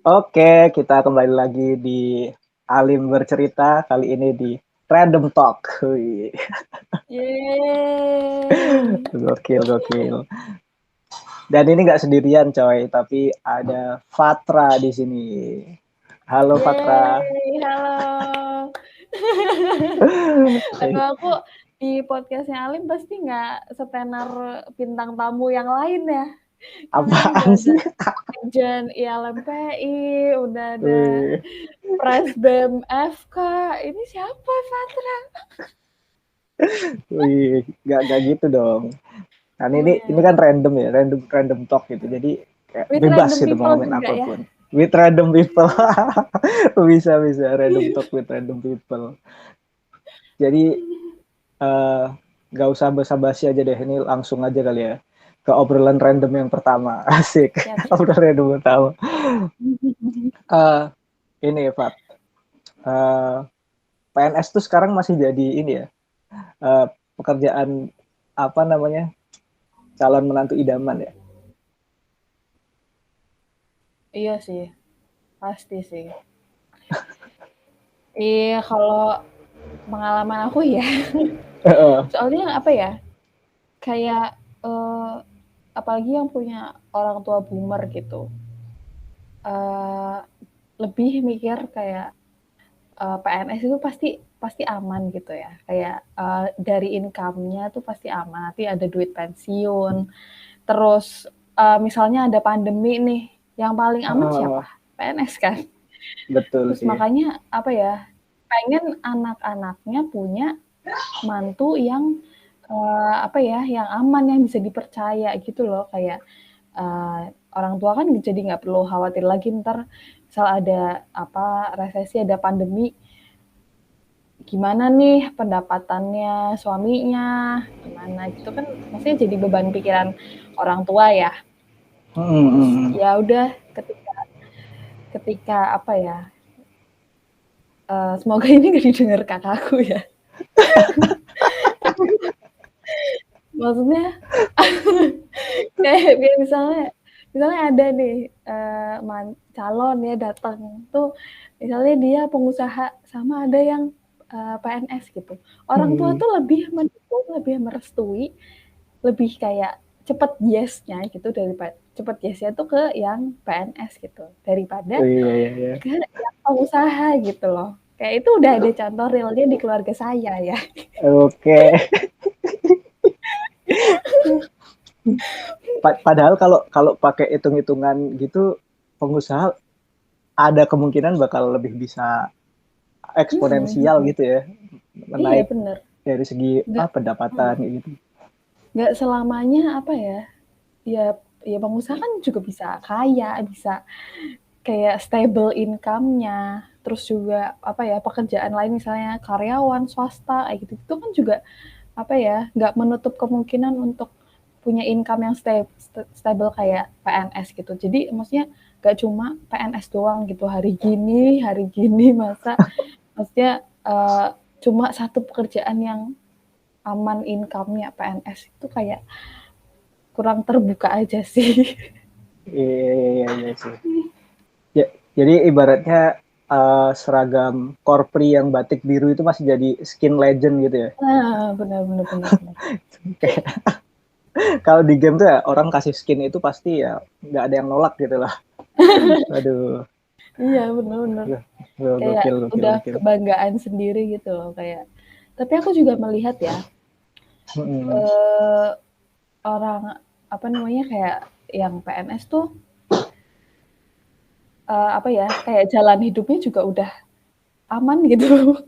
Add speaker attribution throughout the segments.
Speaker 1: Oke, kita kembali lagi di Alim Bercerita, kali ini di Random Talk. Wih,
Speaker 2: Yeay.
Speaker 1: gokil. Dan ini nggak sendirian coy, tapi ada Fatra di sini. Halo Fatra.
Speaker 2: Yeay, halo. Aduh, aku di podcastnya Alim pasti nggak setenar bintang tamu yang lain ya. Kan ini udah
Speaker 1: Apaan
Speaker 2: ada
Speaker 1: sih?
Speaker 2: Sekjen ILMPI, udah ada
Speaker 1: Wih,
Speaker 2: Presbem FK. Ini siapa, Fatra?
Speaker 1: nggak gitu dong. Kan
Speaker 2: Oh
Speaker 1: ini
Speaker 2: ya.
Speaker 1: kan random ya, random talk gitu. Jadi kayak
Speaker 2: With
Speaker 1: bebas
Speaker 2: random
Speaker 1: gitu mau
Speaker 2: people
Speaker 1: ngomongin
Speaker 2: juga ya.
Speaker 1: apapun. With random people. Bisa random talk with random people. Jadi eh, nggak usah basa-basi aja deh, ini langsung aja kali ya ke obrolan random yang pertama. Asik.
Speaker 2: Siap-siap.
Speaker 1: Obrolan random pertama. Eh, ini Pak, eh, PNS tuh sekarang masih jadi ini ya, pekerjaan apa namanya, calon menantu idaman ya.
Speaker 2: Iya sih, pasti sih. Iya, kalau pengalaman aku ya, soalnya apa ya, kayak apalagi yang punya orang tua boomer gitu, eh, lebih mikir kayak PNS itu pasti pasti aman gitu ya, kayak dari income-nya tuh pasti aman, nanti ada duit pensiun, terus misalnya ada pandemi nih, yang paling aman siapa? PNS kan.
Speaker 1: Betul
Speaker 2: Terus
Speaker 1: sih.
Speaker 2: makanya apa ya, pengen anak-anaknya punya mantu yang apa ya, yang aman, yang bisa dipercaya gitu loh. Kayak orang tua kan jadi nggak perlu khawatir lagi ntar misal ada apa resesi, ada pandemi, gimana nih pendapatannya suaminya, gimana gitu kan, maksudnya jadi beban pikiran orang tua ya. Terus ya udah, ketika ketika apa ya, semoga ini gak didengar kakakku ya. Maksudnya kayak misalnya misalnya ada nih calon ya datang tuh, misalnya dia pengusaha sama ada yang PNS gitu. Orang tua tuh lebih mendukung, lebih merestui, lebih kayak cepet yes-nya gitu, daripada cepet yes-nya tuh ke yang PNS gitu daripada
Speaker 1: Iya, iya, iya.
Speaker 2: ke yang pengusaha gitu loh. Kayak itu udah ada contoh realnya di keluarga saya ya.
Speaker 1: Oke. Padahal kalau kalau pakai hitung-hitungan gitu, pengusaha ada kemungkinan bakal lebih bisa eksponensial gitu ya,
Speaker 2: Iya
Speaker 1: menaik
Speaker 2: bener.
Speaker 1: dari segi
Speaker 2: Nggak,
Speaker 1: pendapatan gitu.
Speaker 2: nggak selamanya apa ya, ya ya pengusaha kan juga bisa kaya, bisa kayak stable income-nya, terus juga apa ya, pekerjaan lain misalnya karyawan swasta kayak gitu itu kan juga apa ya, nggak menutup kemungkinan untuk punya income yang stable kayak PNS gitu. Jadi maksudnya nggak cuma PNS doang gitu, hari gini masa maksudnya cuma satu pekerjaan yang aman income-nya PNS itu kayak kurang terbuka aja sih.
Speaker 1: Iya, iya, iya sih. Ya, jadi ibaratnya seragam korpri yang batik biru itu masih jadi skin legend gitu ya.
Speaker 2: Nah, benar benar benar benar.
Speaker 1: Kalau di game tuh ya orang kasih skin itu pasti ya nggak ada yang nolak gitu lah. Aduh,
Speaker 2: Iya, benar benar. Kayak udah
Speaker 1: gokil.
Speaker 2: kebanggaan sendiri gitu loh kayak. Tapi aku juga melihat ya,
Speaker 1: Hmm.
Speaker 2: eh, orang apa namanya, kayak yang PNS tuh apa ya, kayak jalan hidupnya juga udah aman gitu.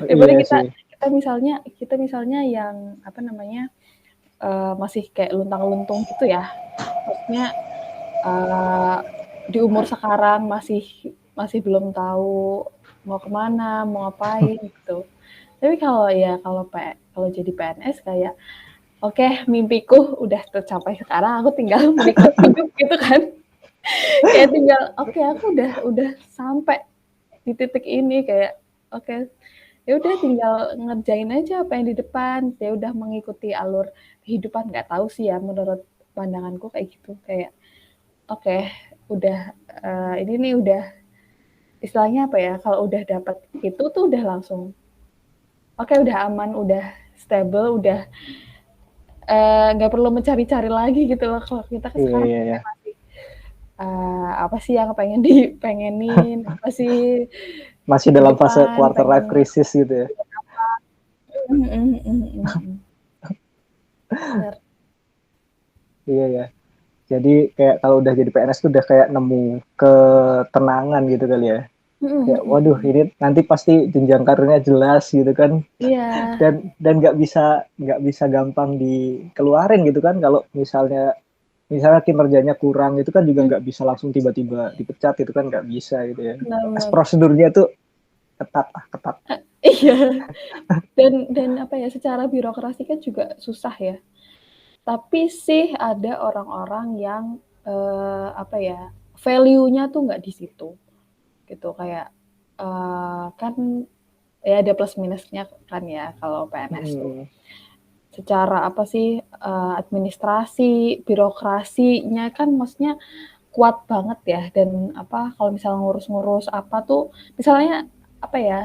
Speaker 2: Daripada
Speaker 1: Iya
Speaker 2: kita
Speaker 1: sih.
Speaker 2: kita misalnya yang apa namanya, masih kayak luntang-luntung gitu ya. Maksudnya uh, di umur sekarang masih masih belum tahu mau kemana, mau ngapain gitu. Tapi kalau ya kalau jadi PNS kayak oke, okay, mimpiku udah tercapai sekarang, aku tinggal menikmati hidup gitu kan. Kayak tinggal oke, okay, aku udah sampai di titik ini kayak oke, okay, ya udah tinggal ngerjain aja apa yang di depan, ya udah mengikuti alur kehidupan. Nggak tahu sih ya, menurut pandanganku kayak gitu, kayak oke, okay, udah ini nih udah istilahnya apa ya, kalau udah dapat itu tuh udah langsung oke, udah aman, udah stable, udah nggak perlu mencari-cari lagi gitu loh. Kalau kita kan
Speaker 1: Iya,
Speaker 2: sekarang
Speaker 1: iya, iya.
Speaker 2: masih apa sih yang pengen dipengenin, apa sih
Speaker 1: Masih
Speaker 2: ke
Speaker 1: dalam fase
Speaker 2: depan
Speaker 1: quarter
Speaker 2: pengen
Speaker 1: life crisis gitu ya.
Speaker 2: apa. Mhm mhm mhm mhm. Bener.
Speaker 1: Iya ya. Jadi kayak kalau udah jadi PNS tuh udah kayak nemu ketenangan gitu kali ya.
Speaker 2: Mhm
Speaker 1: Kayak
Speaker 2: mhm
Speaker 1: waduh
Speaker 2: mhm.
Speaker 1: ini nanti pasti jenjang karirnya jelas gitu kan.
Speaker 2: Iya,
Speaker 1: Dan nggak bisa gampang dikeluarin gitu kan kalau misalnya kinerjanya kurang itu kan juga
Speaker 2: mhm,
Speaker 1: nggak bisa langsung tiba-tiba dipecat itu kan nggak bisa gitu ya.
Speaker 2: bener bener.
Speaker 1: Prosedurnya tuh ketat lah ketat.
Speaker 2: Iya, dan apa ya, secara birokrasi kan juga susah ya. Tapi sih ada orang-orang yang, apa ya, value-nya tuh nggak di situ, gitu. Kayak, kan ya ada plus minusnya kan ya kalau PNS tuh.
Speaker 1: Mm-mm.
Speaker 2: Secara apa sih, administrasi, birokrasinya kan maksudnya kuat banget ya dan apa, kalau misalnya ngurus-ngurus apa tuh misalnya apa ya,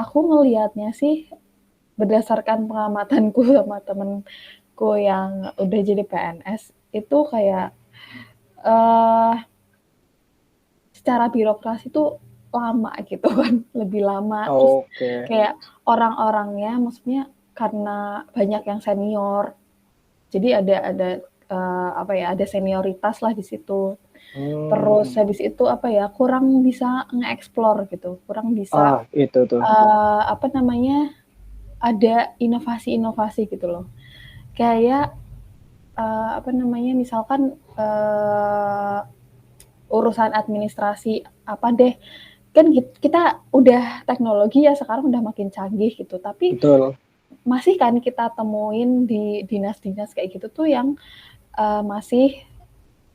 Speaker 2: aku ngelihatnya sih berdasarkan pengamatanku sama temenku yang udah jadi PNS, itu kayak, eee, secara birokrasi tuh lama gitu kan, lebih lama, terus
Speaker 1: Oke.
Speaker 2: kayak orang-orangnya maksudnya karena banyak yang senior, jadi apa ya, ada senioritas lah di situ. Terus
Speaker 1: Hmm.
Speaker 2: habis itu apa ya, kurang bisa nge-explore gitu, kurang bisa,
Speaker 1: Itu tuh.
Speaker 2: apa namanya, ada inovasi-inovasi gitu loh. Kayak, apa namanya, misalkan, urusan administrasi apa deh, kan kita udah teknologi ya sekarang udah makin canggih gitu, tapi
Speaker 1: Betul.
Speaker 2: masih kan kita temuin di dinas-dinas kayak gitu tuh yang, masih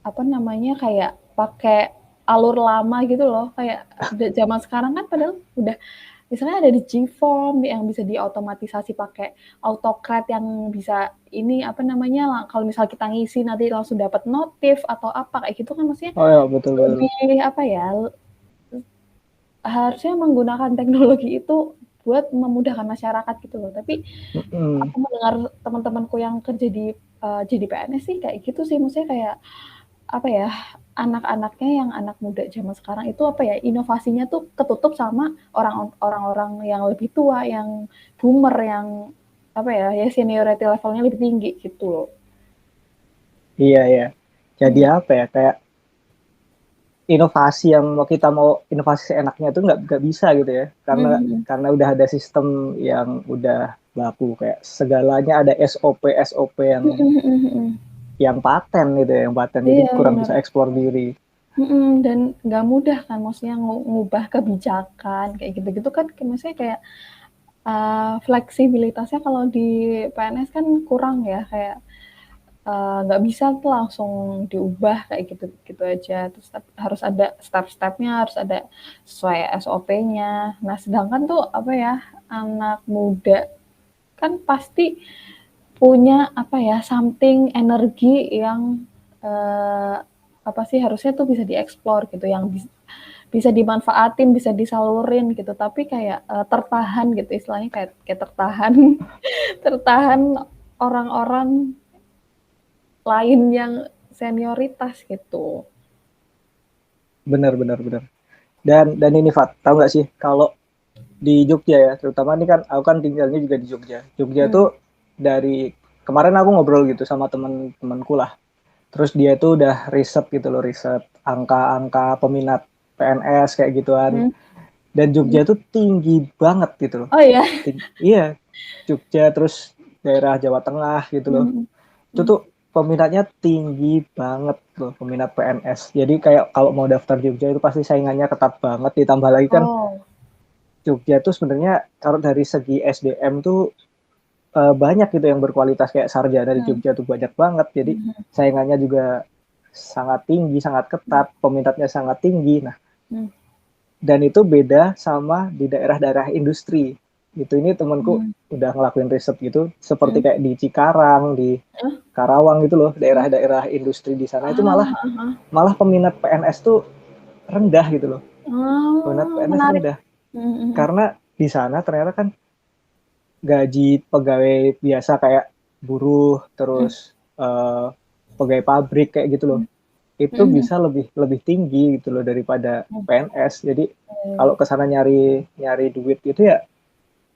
Speaker 2: apa namanya, kayak pakai alur lama gitu loh, kayak zaman sekarang kan padahal udah misalnya ada di Gform yang bisa diotomatisasi pakai AutoCAD yang bisa ini, apa namanya, kalau misal kita ngisi nanti langsung dapat notif atau apa, kayak gitu kan maksudnya
Speaker 1: Oh ya, betul betul.
Speaker 2: lebih, apa ya, harusnya menggunakan teknologi itu buat memudahkan masyarakat gitu loh. Tapi
Speaker 1: Mm-mm.
Speaker 2: aku mendengar teman-temanku yang kerja jadi PNS sih kayak gitu sih, maksudnya kayak apa ya, anak-anaknya yang anak muda zaman sekarang itu apa ya, inovasinya tuh ketutup sama orang-orang yang lebih tua, yang boomer, yang apa ya, ya seniority levelnya lebih tinggi gitu loh.
Speaker 1: Iya ya. Jadi
Speaker 2: Mhm,
Speaker 1: apa ya kayak inovasi yang mau kita mau inovasi seenaknya itu nggak bisa gitu ya karena
Speaker 2: mhm
Speaker 1: karena udah ada sistem yang udah baku kayak segalanya ada SOP yang
Speaker 2: mhm mhm mhm.
Speaker 1: yang paten gitu ya yang paten jadi
Speaker 2: Iya
Speaker 1: kurang
Speaker 2: bener,
Speaker 1: bisa eksplor diri.
Speaker 2: dan nggak mudah kan maksudnya ngubah kebijakan kayak gitu-gitu kan maksudnya kayak, fleksibilitasnya kalau di PNS kan kurang ya, kayak nggak bisa tuh langsung diubah kayak gitu gitu aja, terus harus ada step-stepnya, harus ada sesuai SOP-nya. Nah, sedangkan tuh apa ya, anak muda kan pasti punya apa ya, something energi yang, eee, apa sih, harusnya tuh bisa dieksplor gitu, yang bisa dimanfaatin, bisa disalurin gitu, tapi kayak, tertahan gitu istilahnya kayak kayak tertahan tertahan orang-orang lain yang senioritas gitu.
Speaker 1: Benar benar benar. Dan ini Fat, tahu nggak sih kalau di Jogja ya, terutama ini kan aku kan tinggalnya juga di Jogja. Jogja
Speaker 2: Mmm,
Speaker 1: tuh dari kemarin aku ngobrol gitu sama teman-temanku lah. Terus dia tuh udah riset gitu loh, riset angka-angka peminat PNS kayak gituan.
Speaker 2: mhm
Speaker 1: Dan
Speaker 2: mhm.
Speaker 1: Jogja tuh tinggi banget gitu loh.
Speaker 2: Oh iya?
Speaker 1: Iya, Jogja terus daerah Jawa Tengah gitu loh.
Speaker 2: Mhm
Speaker 1: Itu
Speaker 2: mhm.
Speaker 1: tuh peminatnya tinggi banget loh, peminat PNS. Jadi kayak kalau mau daftar Jogja itu pasti saingannya ketat banget. Ditambah lagi kan
Speaker 2: Oh,
Speaker 1: Jogja tuh sebenarnya kalau dari segi SDM tuh banyak gitu yang berkualitas kayak sarjana di
Speaker 2: mhm
Speaker 1: Jogja tuh banyak banget. Jadi
Speaker 2: mhm
Speaker 1: saingannya juga sangat tinggi, sangat
Speaker 2: mhm
Speaker 1: ketat, peminatnya sangat tinggi. Nah,
Speaker 2: mhm.
Speaker 1: dan itu beda sama di daerah-daerah industri. gitu. Ini temanku
Speaker 2: Hmm.
Speaker 1: udah ngelakuin riset gitu, seperti
Speaker 2: Hmm.
Speaker 1: kayak di Cikarang, di
Speaker 2: Hah?
Speaker 1: Karawang gitu loh,
Speaker 2: Hmm.
Speaker 1: daerah-daerah industri di sana itu
Speaker 2: Ah,
Speaker 1: malah peminat PNS tuh rendah gitu loh. Peminat
Speaker 2: oh,
Speaker 1: PNS
Speaker 2: menarik.
Speaker 1: rendah
Speaker 2: Hmm.
Speaker 1: karena di sana ternyata kan gaji pegawai biasa kayak buruh,
Speaker 2: Hmm.
Speaker 1: terus pegawai pabrik kayak gitu loh, itu
Speaker 2: Hmm.
Speaker 1: bisa lebih lebih tinggi gitu loh daripada
Speaker 2: Hmm.
Speaker 1: PNS. Jadi
Speaker 2: Hmm.
Speaker 1: kalau ke sana nyari nyari duit itu ya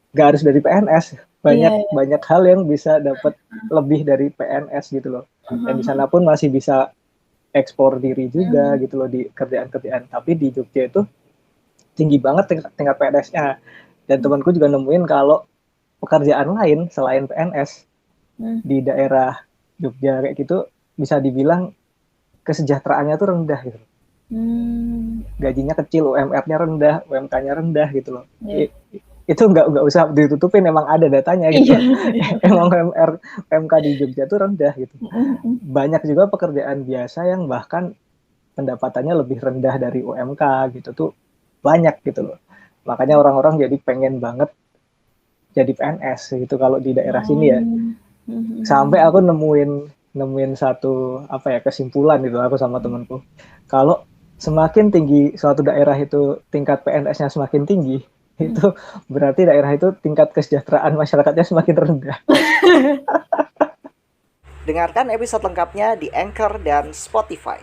Speaker 1: nggak harus dari PNS.
Speaker 2: Iya,
Speaker 1: Banyak
Speaker 2: iya.
Speaker 1: banyak hal yang bisa dapat lebih dari PNS gitu loh. Dan di sana pun masih bisa ekspor diri juga
Speaker 2: Hmm.
Speaker 1: gitu loh di kerjaan-kerjaan. Tapi di Jogja itu tinggi banget tingkat PNS-nya. Dan temanku juga nemuin kalau pekerjaan lain selain PNS
Speaker 2: Hmm.
Speaker 1: di daerah Jogja kayak gitu bisa dibilang kesejahteraannya tuh rendah gitu.
Speaker 2: Hmm.
Speaker 1: Gajinya kecil, UMR-nya rendah, UMK-nya rendah gitu loh.
Speaker 2: Iya.
Speaker 1: Itu nggak usah ditutupin, emang ada datanya gitu.
Speaker 2: Iya, iya benar.
Speaker 1: Emang UMK di Jogja tuh rendah gitu.
Speaker 2: Hmm.
Speaker 1: Banyak juga pekerjaan biasa yang bahkan pendapatannya lebih rendah dari UMK gitu tuh banyak gitu loh. Makanya orang-orang jadi pengen banget jadi PNS gitu kalau di daerah sini ya.
Speaker 2: Oh.
Speaker 1: Sampai
Speaker 2: Hmm.
Speaker 1: aku nemuin nemuin satu apa ya kesimpulan gitu aku sama temanku. Kalau semakin tinggi suatu daerah itu tingkat PNS-nya semakin tinggi,
Speaker 2: Hmm.
Speaker 1: itu berarti daerah itu tingkat kesejahteraan masyarakatnya semakin rendah.
Speaker 3: Dengarkan episode lengkapnya di Anchor dan Spotify.